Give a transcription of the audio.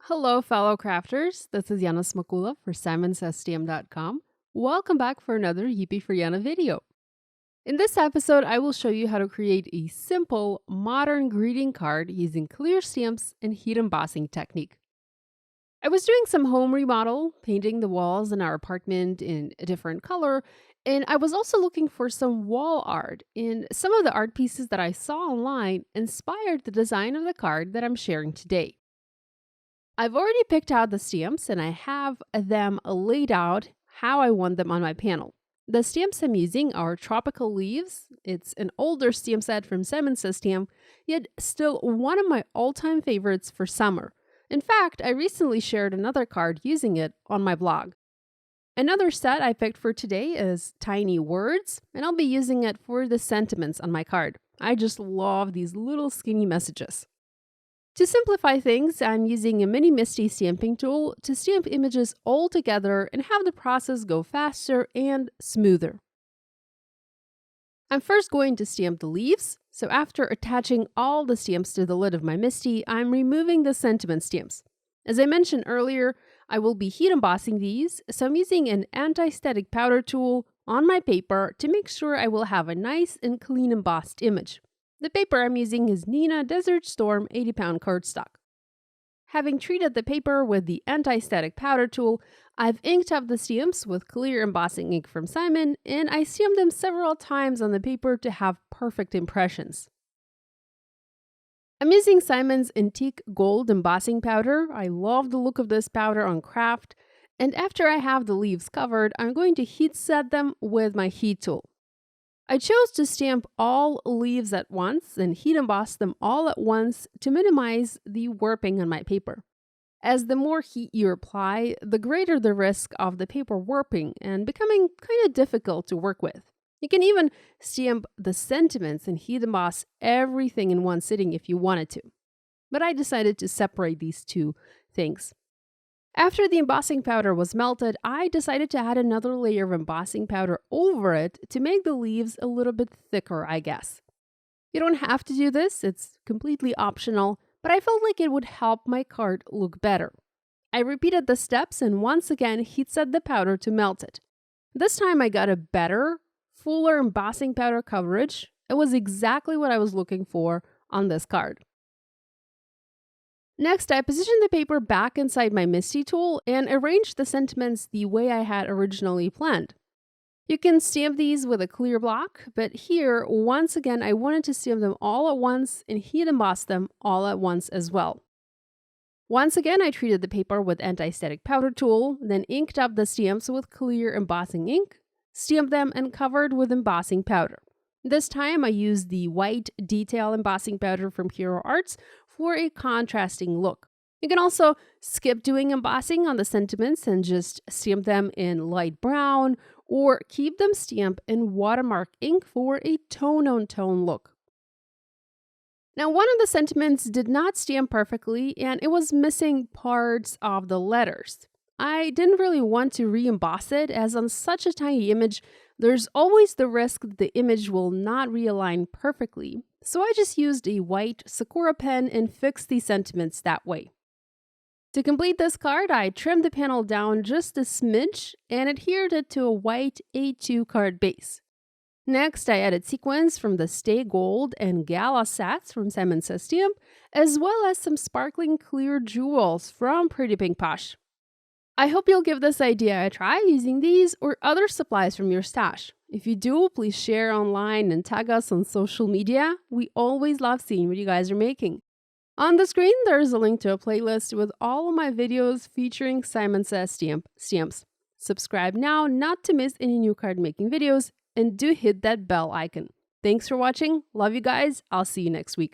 Hello, fellow crafters. This is Yana Smakula for SimonsSTM.com. Welcome back for another Yippee For Yana video. In this episode, I will show you how to create a simple, modern greeting card using clear stamps and heat embossing technique. I was doing some home remodel, painting the walls in our apartment in a different color, and I was also looking for some wall art, and some of the art pieces that I saw online inspired the design of the card that I'm sharing today. I've already picked out the stamps and I have them laid out how I want them on my panel. The stamps I'm using are tropical leaves. It's an older stamp set from Simons Stamp, yet still one of my all-time favorites for summer. In fact, I recently shared another card using it on my blog. Another set I picked for today is Tiny Words, and I'll be using it for the sentiments on my card. I just love these little skinny messages. To simplify things, I'm using a mini MISTI stamping tool to stamp images all together and have the process go faster and smoother. I'm first going to stamp the leaves, so after attaching all the stamps to the lid of my MISTI, I'm removing the sentiment stamps. As I mentioned earlier, I will be heat embossing these, so I'm using an anti-static powder tool on my paper to make sure I will have a nice and clean embossed image. The paper I'm using is Neenah Desert Storm 80-pound cardstock. Having treated the paper with the anti-static powder tool, I've inked up the stamps with clear embossing ink from Simon, and I stamped them several times on the paper to have perfect impressions. I'm using Simon's Antique Gold embossing powder. I love the look of this powder on craft, and after I have the leaves covered, I'm going to heat set them with my heat tool. I chose to stamp all leaves at once and heat emboss them all at once to minimize the warping on my paper. As the more heat you apply, the greater the risk of the paper warping and becoming kind of difficult to work with. You can even stamp the sentiments and heat emboss everything in one sitting if you wanted to. But I decided to separate these two things. After the embossing powder was melted, I decided to add another layer of embossing powder over it to make the leaves a little bit thicker, I guess. You don't have to do this, it's completely optional, but I felt like it would help my card look better. I repeated the steps and once again heat set the powder to melt it. This time I got a better, fuller embossing powder coverage. It was exactly what I was looking for on this card. Next, I positioned the paper back inside my MISTI tool and arranged the sentiments the way I had originally planned. You can stamp these with a clear block, but here, once again, I wanted to stamp them all at once and heat emboss them all at once as well. Once again, I treated the paper with anti-static powder tool, then inked up the stamps with clear embossing ink, stamped them and covered with embossing powder. This time, I used the white detail embossing powder from Hero Arts for a contrasting look. You can also skip doing embossing on the sentiments and just stamp them in light brown or keep them stamped in watermark ink for a tone-on-tone look. Now, one of the sentiments did not stamp perfectly and it was missing parts of the letters. I didn't really want to re-emboss it as on such a tiny image, there's always the risk that the image will not realign perfectly. So I just used a white Sakura pen and fixed the sentiments that way. To complete this card, I trimmed the panel down just a smidge and adhered it to a white A2 card base. Next, I added sequins from the Stay Gold and Gala sets from Simons Stamp, as well as some sparkling clear jewels from Pretty Pink Posh. I hope you'll give this idea a try using these or other supplies from your stash. If you do, please share online and tag us on social media. We always love seeing what you guys are making. On the screen, there's a link to a playlist with all of my videos featuring Simons stamps. Subscribe now not to miss any new card making videos, and do hit that bell icon. Thanks for watching. Love you guys. I'll see you next week.